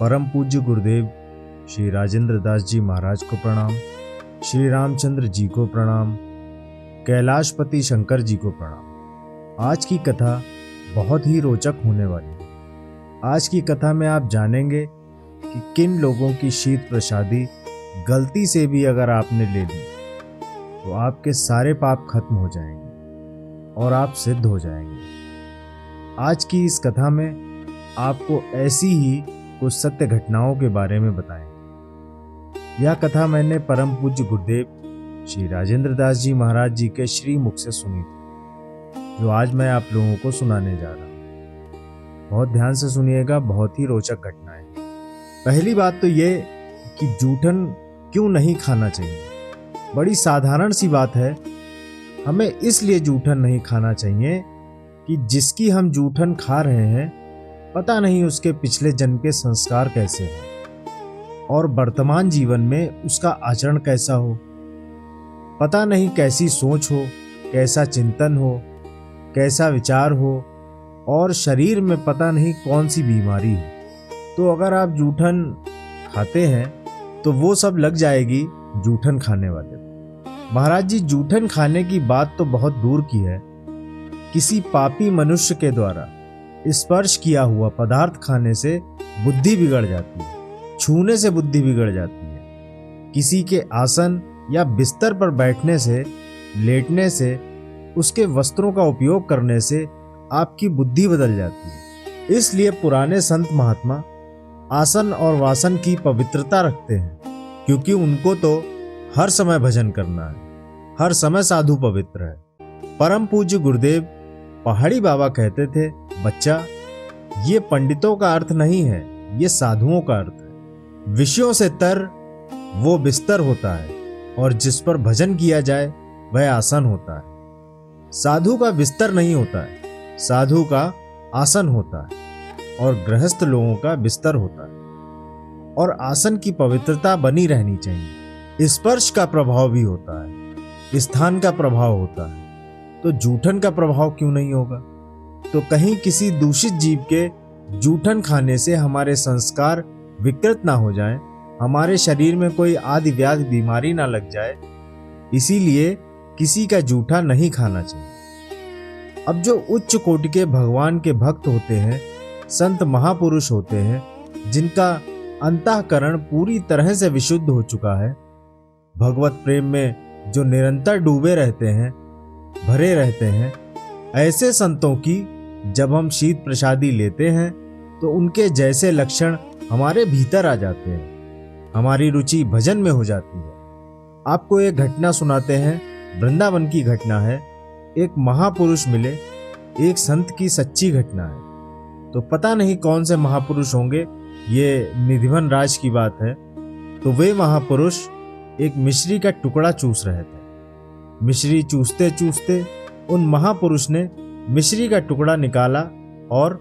परम पूज्य गुरुदेव श्री राजेंद्र दास जी महाराज को प्रणाम, श्री रामचंद्र जी को प्रणाम, कैलाशपति शंकर जी को प्रणाम। आज की कथा बहुत ही रोचक होने वाली है। आज की कथा में आप जानेंगे कि किन लोगों की शीत प्रसादी गलती से भी अगर आपने ले ली तो आपके सारे पाप खत्म हो जाएंगे और आप सिद्ध हो जाएंगे। आज की इस कथा में आपको ऐसी ही कुछ सत्य घटनाओं के बारे में बताएंगे। यह कथा मैंने परम पूज्य गुरुदेव श्री राजेंद्र दास जी महाराज जी के श्री मुख से सुनी थी, जो आज मैं आप लोगों को सुनाने जा रहा हूँ। बहुत ध्यान से सुनिएगा, बहुत ही रोचक घटना है। पहली बात तो ये कि जूठन क्यों नहीं खाना चाहिए। बड़ी साधारण सी बात है। हमें इसलिए जूठन नहीं खाना चाहिए कि जिसकी हम जूठन खा रहे हैं पता नहीं उसके पिछले जन्म के संस्कार कैसे हैं और वर्तमान जीवन में उसका आचरण कैसा हो। पता नहीं कैसी सोच हो, कैसा चिंतन हो, कैसा विचार हो और शरीर में पता नहीं कौन सी बीमारी हो। तो अगर आप जूठन खाते हैं तो वो सब लग जाएगी जूठन खाने वाले को। महाराज जी, जूठन खाने की बात तो बहुत दूर की है। किसी पापी मनुष्य के द्वारा स्पर्श किया हुआ पदार्थ खाने से बुद्धि बिगड़ जाती है, छूने से बुद्धि बिगड़ जाती है। किसी के आसन या बिस्तर पर बैठने से, लेटने से, उसके वस्त्रों का उपयोग करने से आपकी बुद्धि बदल जाती है। इसलिए पुराने संत महात्मा आसन और वासन की पवित्रता रखते हैं, क्योंकि उनको तो हर समय भजन करना है, हर समय साधु पवित्र है। परम पूज्य गुरुदेव पहाड़ी बाबा कहते थे, बच्चा, ये पंडितों का अर्थ नहीं है, ये साधुओं का अर्थ है। विषयों से तर वो बिस्तर होता है और जिस पर भजन किया जाए वह आसन होता है। साधु का बिस्तर नहीं होता है, साधु का आसन होता है और गृहस्थ लोगों का बिस्तर होता है। और आसन की पवित्रता बनी रहनी चाहिए। स्पर्श का प्रभाव भी होता है, स्थान का प्रभाव होता है, तो जूठन का प्रभाव क्यों नहीं होगा। तो कहीं किसी दूषित जीव के जूठन खाने से हमारे संस्कार विकृत ना हो जाएं, हमारे शरीर में कोई आदि व्याधि बीमारी ना लग जाए, इसीलिए किसी का जूठा नहीं खाना चाहिए। अब जो उच्च कोटि के भगवान के भक्त होते हैं, संत महापुरुष होते हैं, जिनका अंतःकरण पूरी तरह से विशुद्ध हो चुका है, भगवत प्रेम में जो निरंतर डूबे रहते हैं, भरे रहते हैं, ऐसे संतों की जब हम शीत प्रसादी लेते हैं तो उनके जैसे लक्षण हमारे भीतर आ जाते हैं, हमारी रुचि भजन में हो जाती है। आपको एक घटना सुनाते हैं, वृंदावन की घटना है। एक महापुरुष मिले, एक संत की सच्ची घटना है। तो पता नहीं कौन से महापुरुष होंगे, ये निधिवन राज की बात है। तो वे महापुरुष एक मिश्री का टुकड़ा चूस रहे थे। मिश्री चूसते चूसते उन महापुरुष ने मिश्री का टुकड़ा निकाला और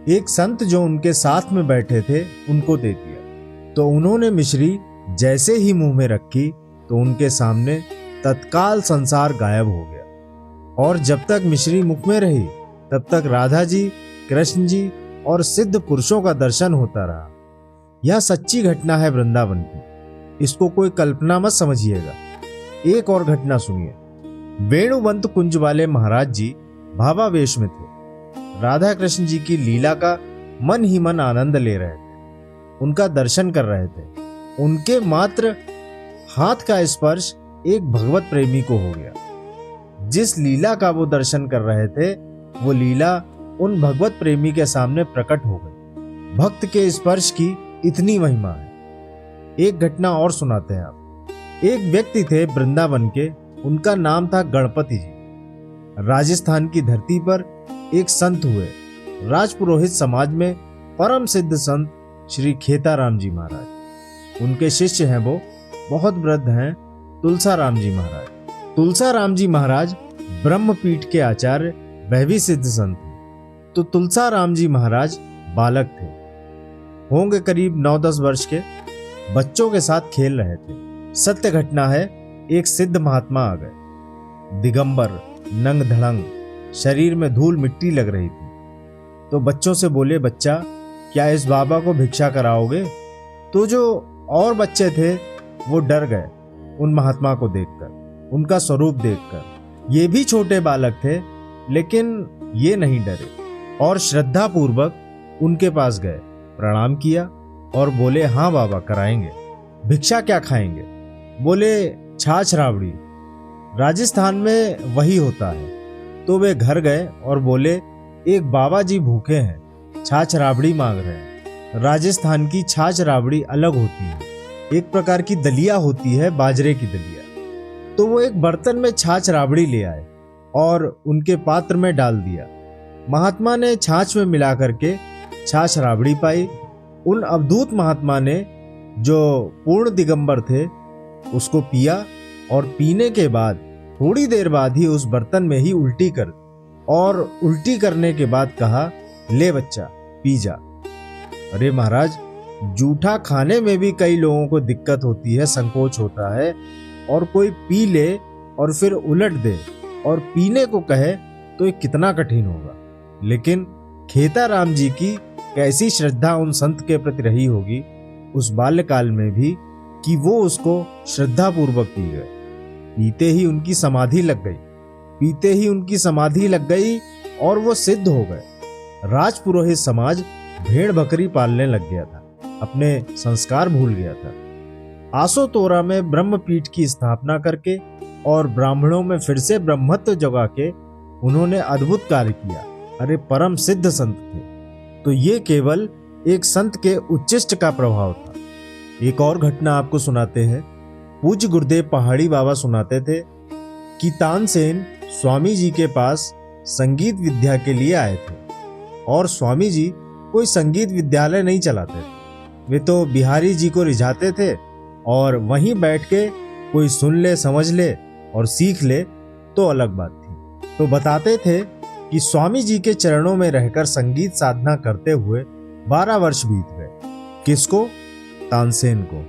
एक संत जो उनके साथ में बैठे थे उनको दे दिया। तो उन्होंने मिश्री जैसे ही मुंह में रखी तो उनके सामने तत्काल संसार गायब हो गया। और जब तक मिश्री मुख में रही तब तक राधा जी, कृष्ण जी और सिद्ध पुरुषों का दर्शन होता रहा। यह सच्ची घटना है वृंदावन की, इसको कोई कल्पना मत समझिएगा। एक और घटना सुनिए। वेणुवंत कुंज वाले महाराज जी भावावेश में थे। राधा कृष्ण जी की लीला का मन ही मन आनंद ले रहे थे, उनका दर्शन कर रहे थे। उनके मात्र हाथ का स्पर्श एक भगवत प्रेमी को हो गया। जिस लीला का वो दर्शन कर रहे थे वो लीला उन भगवत प्रेमी के सामने प्रकट हो गई। भक्त के स्पर्श की इतनी महिमा है। एक घटना और सुनाते हैं आप। एक व्यक्ति थे वृंदावन के, उनका नाम था गणपति जी। राजस्थान की धरती पर एक संत हुए। राजपुरोहित समाज में परम सिद्ध संत श्री खेताराम जी महाराज। उनके शिष्य हैं वो, बहुत वृद्ध हैं, तुलसाराम जी महाराज। तुलसाराम जी महाराज ब्रह्मपीठ के आचार्य, वह भी सिद्ध संत हैं। तो तुलसाराम जी महाराज बालक थे, होंगे करीब 9-10 वर्ष के। बच्चों के साथ खेल रहे थे। सत्य घटना है, एक सिद्ध महात्मा आ गए, दिगंबर, नंग धड़ंग, शरीर में धूल मिट्टी लग रही थी। तो बच्चों से बोले, बच्चा, क्या इस बाबा को भिक्षा कराओगे? तो जो और बच्चे थे वो डर गए उन महात्मा को देखकर, उनका स्वरूप देखकर। ये भी छोटे बालक थे, लेकिन ये नहीं डरे और श्रद्धा पूर्वक उनके पास गए, प्रणाम किया और बोले, हाँ बाबा कराएंगे। भिक्षा क्या खाएंगे? बोले, छाछ राबड़ी, राजस्थान में वही होता है। तो वे घर गए और बोले, एक बाबा जी भूखे हैं, छाछ राबड़ी मांग रहे हैं। राजस्थान की छाछ राबड़ी अलग होती है, एक प्रकार की दलिया होती है, बाजरे की दलिया। तो वो एक बर्तन में छाछ राबड़ी ले आए और उनके पात्र में डाल दिया। महात्मा ने छाछ में मिला करके छाछ राबड़ी पाई। उन अवधूत महात्मा ने, जो पूर्ण दिगंबर थे, उसको पिया और पीने के बाद थोड़ी देर बाद ही उस बर्तन में ही उल्टी कर दी और उल्टी करने के बाद कहा, ले बच्चा पी जा। अरे महाराज, जूठा खाने में भी कई लोगों को दिक्कत होती है, संकोच होता है, और कोई पी ले और फिर उलट दे और पीने को कहे तो ये कितना कठिन होगा। लेकिन खेताराम जी की कैसी श्रद्धा उन संत के प्रति रही होगी उस बाल्यकाल में भी, कि वो उसको श्रद्धा पूर्वक पी गए। पीते ही उनकी समाधि लग गई, पीते ही उनकी समाधि लग गई और वो सिद्ध हो गए। राजपुरोहित समाज भेड़ बकरी पालने लग गया था, अपने संस्कार भूल गया था। आसो तोरा में ब्रह्मपीठ की स्थापना करके और ब्राह्मणों में फिर से ब्रह्मत्व जगा के उन्होंने अद्भुत कार्य किया। अरे परम सिद्ध संत थे। तो ये केवल एक संत के उच्चिष्ट का प्रभाव था। एक और घटना आपको सुनाते हैं। पूज्य गुरुदेव पहाड़ी बाबा सुनाते थे कि तानसेन स्वामी जी के पास संगीत विद्या के लिए आए थे और स्वामी जी कोई संगीत विद्यालय नहीं चलाते थे। वे तो बिहारी जी को रिझाते थे और वहीं बैठ के कोई सुन ले, समझ ले और सीख ले तो अलग बात थी। तो बताते थे कि स्वामी जी के चरणों में रहकर संगीत साधना करते हुए 12 वर्ष बीत गए। किसको? तानसेन को।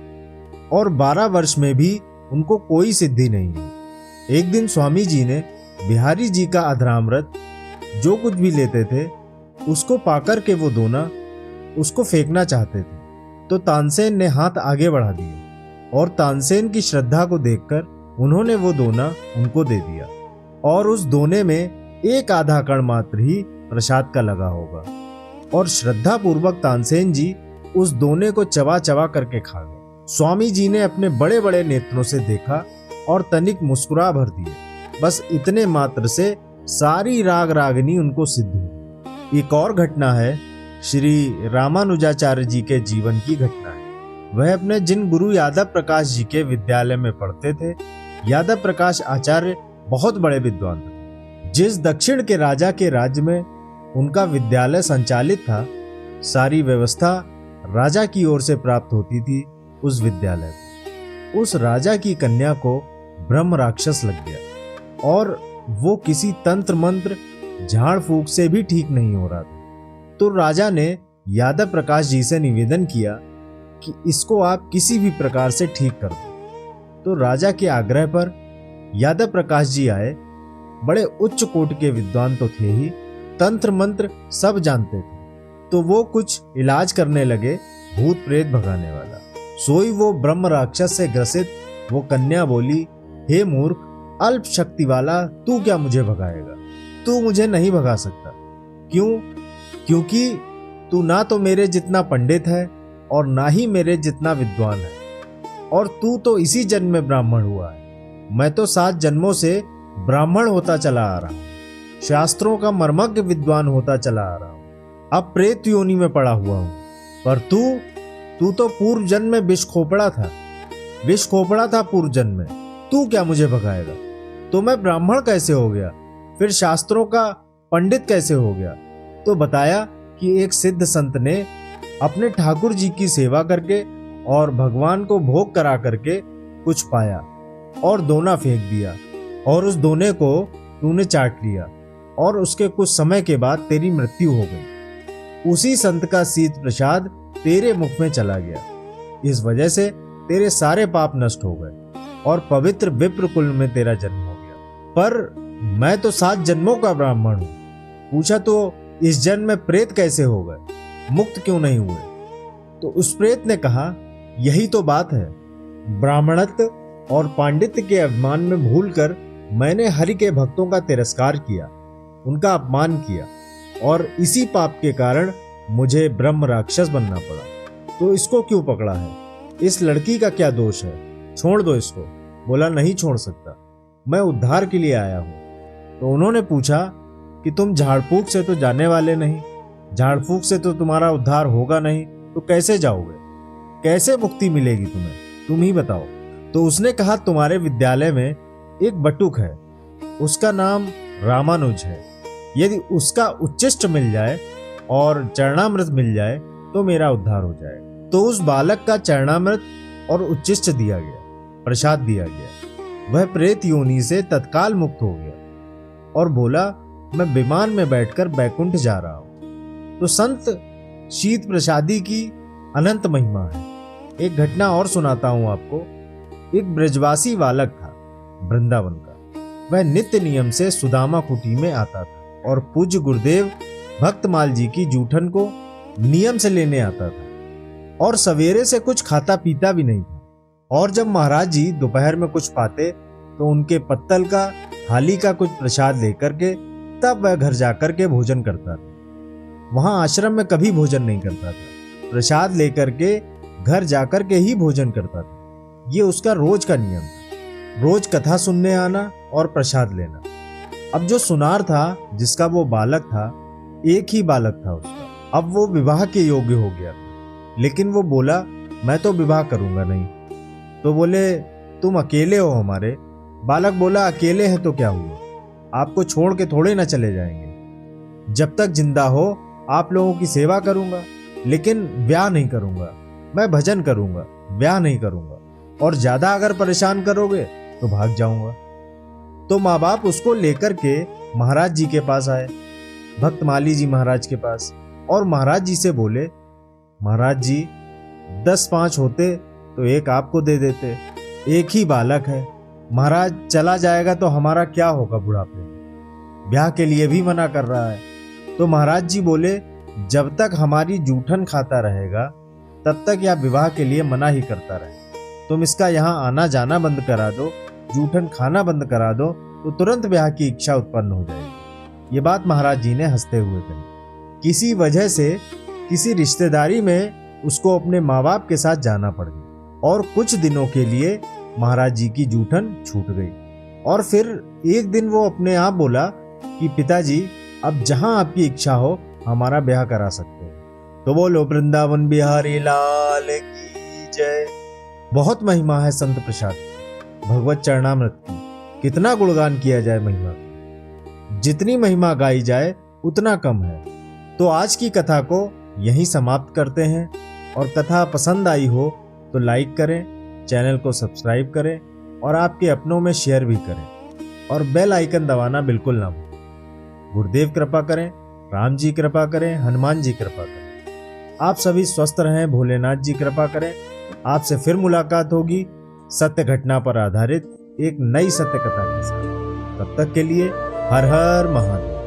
और 12 वर्ष में भी उनको कोई सिद्धि नहीं हुई। एक दिन स्वामी जी ने बिहारी जी का अधरामृत, जो कुछ भी लेते थे, उसको पाकर के वो दोना उसको फेंकना चाहते थे। तो तानसेन ने हाथ आगे बढ़ा दिए और तानसेन की श्रद्धा को देखकर उन्होंने वो दोना उनको दे दिया और उस दोने में एक आधा कण मात्र ही प्रसाद का लगा होगा। और श्रद्धा पूर्वक तानसेन जी उस दोने को चबा चबा करके खा गए। स्वामी जी ने अपने बड़े बड़े नेत्रों से देखा और तनिक मुस्कुरा भर दिए। बस इतने मात्र से सारी राग रागनी उनको सिद्ध हुई। एक और घटना है, श्री रामानुजाचार्य जी के जीवन की घटना है। वह अपने जिन गुरु यादव प्रकाश जी के विद्यालय में पढ़ते थे। यादव प्रकाश आचार्य बहुत बड़े विद्वान थे। जिस दक्षिण के राजा के राज्य में उनका विद्यालय संचालित था, सारी व्यवस्था राजा की ओर से प्राप्त होती थी उस विद्यालय को। उस राजा की कन्या को ब्रह्म राक्षस लग गया और वो किसी तंत्र मंत्र झाड़ फूक से भी ठीक नहीं हो रहा था। तो राजा ने यादव प्रकाश जी से निवेदन किया कि इसको आप किसी भी प्रकार से ठीक कर दो। तो राजा के आग्रह पर यादव प्रकाश जी आए। बड़े उच्च कोटि के विद्वान तो थे ही, तंत्र मंत्र सब जानते थे। तो वो कुछ इलाज करने लगे, भूत प्रेत भगाने वाला। सोई वो ब्रह्म राक्षस से ग्रसित वो कन्या बोली, हे मूर्ख, अल्प शक्ति वाला, तू क्या मुझे भगाएगा? तू मुझे नहीं भगा सकता। क्यों? क्योंकि तू ना तो मेरे जितना पंडित है और ना ही मेरे जितना विद्वान है, और तू तो इसी जन्म में ब्राह्मण हुआ है। मैं तो 7 जन्मों से ब्राह्मण होता चला आ रहा हूँ, शास्त्रों का मर्मज्ञ विद्वान होता चला आ रहा हूँ, अब प्रेत योनि में पड़ा हुआ हूँ। पर तू तो पूर्व जन्म में विष खोपड़ा था पूर्व जन्म में। तू क्या मुझे भगाएगा? तो मैं ब्राह्मण कैसे हो गया? फिर शास्त्रों का पंडित कैसे हो गया? तो बताया कि एक सिद्ध संत ने अपने ठाकुर जी की सेवा करके और भगवान को भोग करा करके कुछ पाया और दोना फेंक दिया, और उस दोने को तूने चाट लिया और उसके कुछ समय के बाद तेरी मृत्यु हो गई। उसी संत का शीत प्रसाद तेरे मुख में चला गया। इस वजह से तेरे सारे पाप नष्ट हो गए और पवित्र विप्र कुल में तेरा जन्म हो गया। पर मैं तो 7 जन्मों का ब्राह्मण हूँ। पूछा तो इस जन्म में प्रेत कैसे हो गए? मुक्त क्यों नहीं हुए? तो उस प्रेत ने कहा, यही तो बात है, ब्राह्मणत्व और पांडित्य के अभिमान में भूलकर मैंने हरि के भक्तों का तिरस्कार किया, उनका अपमान किया, और इसी पाप के कारण मुझे ब्रह्म राक्षस बनना पड़ा। तो इसको क्यों पकड़ा है? इस लड़की का क्या दोष है? छोड़ दो इसको। बोला, नहीं छोड़ सकता, मैं उद्धार के लिए आया हूं। तो उन्होंने पूछा कि तुम झाड़ फूक से तो जाने वाले नहीं, झाड़ फूक से तो तुम्हारा उद्धार होगा नहीं, तो कैसे जाओगे? कैसे मुक्ति मिलेगी तुम्हें? तुम ही बताओ। तो उसने कहा, तुम्हारे विद्यालय में एक बटुक है, उसका नाम रामानुज है। यदि उसका उच्चिष्ट मिल जाए और चरणामृत मिल जाए तो मेरा उद्धार हो जाए। तो उस बालक का चरणामृत और उच्चिष्ट दिया गया, प्रसाद दिया गया। वह प्रेत योनि से तत्काल मुक्त हो गया और बोला, मैं विमान में बैठकर बैकुंठ जा रहा हूं। तो संत शीत प्रसादी की अनंत महिमा है। एक घटना और सुनाता हूं आपको। एक ब्रजवासी बालक था वृंदावन का। वह नित्य नियम से सुदामा कुटी में आता था और पूज्य गुरुदेव भक्तमाल जी की जूठन को नियम से लेने आता था और सवेरे से कुछ खाता पीता भी नहीं था। और जब महाराज जी दोपहर में कुछ पाते तो उनके पत्तल का, थाली का कुछ प्रसाद लेकर के तब वह घर जाकर के भोजन करता था। वहां आश्रम में कभी भोजन नहीं करता था, प्रसाद लेकर के घर जाकर के ही भोजन करता था। ये उसका रोज का नियम था, रोज कथा सुनने आना और प्रसाद लेना। अब जो सुनार था, जिसका वो बालक था, एक ही बालक था उसका। अब वो विवाह के योग्य हो गया था, लेकिन वो बोला, मैं तो विवाह करूंगा नहीं। तो बोले, तुम अकेले हो हमारे। बालक बोला, अकेले हैं तो क्या हुआ, आपको छोड़ के थोड़े ना चले जाएंगे। जब तक जिंदा हो आप लोगों की सेवा करूंगा, लेकिन ब्याह नहीं करूंगा। मैं भजन करूंगा, ब्याह नहीं करूंगा, और ज्यादा अगर परेशान करोगे तो भाग जाऊंगा। तो माँ बाप उसको लेकर के महाराज जी के पास आए, भक्तमाली जी महाराज के पास, और महाराज जी से बोले, महाराज जी 10-5 होते तो एक आपको दे देते, एक ही बालक है। महाराज चला जाएगा तो हमारा क्या होगा बुढ़ापे में? ब्याह के लिए भी मना कर रहा है। तो महाराज जी बोले, जब तक हमारी जूठन खाता रहेगा तब तक यह विवाह के लिए मना ही करता रहे। तुम इसका यहाँ आना जाना बंद करा दो, जूठन खाना बंद करा दो, तो तुरंत ब्याह की इच्छा उत्पन्न हो जाएगी। ये बात महाराज जी ने हंसते हुए कही। किसी वजह से किसी रिश्तेदारी में उसको अपने माँ बाप के साथ जाना पड़ गया और कुछ दिनों के लिए महाराज जी की जूठन छूट गई। और फिर एक दिन वो अपने आप बोला कि पिताजी, अब जहां आपकी इच्छा हो हमारा ब्याह करा सकते हो। तो बोलो वृंदावन बिहारी लाल की जय। बहुत महिमा है संत प्रसाद, भगवत चरणामृत की। कितना गुणगान किया जाए महिमा की, जितनी महिमा गाई जाए उतना कम है। तो आज की कथा को यहीं समाप्त करते हैं, और कथा पसंद आई हो तो लाइक करें, चैनल को सब्सक्राइब करें और आपके अपनों में शेयर भी करें, और बेल आइकन दबाना बिल्कुल ना भूलें। गुरुदेव कृपा करें, राम जी कृपा करें, हनुमान जी कृपा करें। आप सभी स्वस्थ रहें, भोलेनाथ जी कृपा करें। आपसे फिर मुलाकात होगी सत्य घटना पर आधारित एक नई सत्य कथा के साथ। तब तक के लिए हर हर महादेव।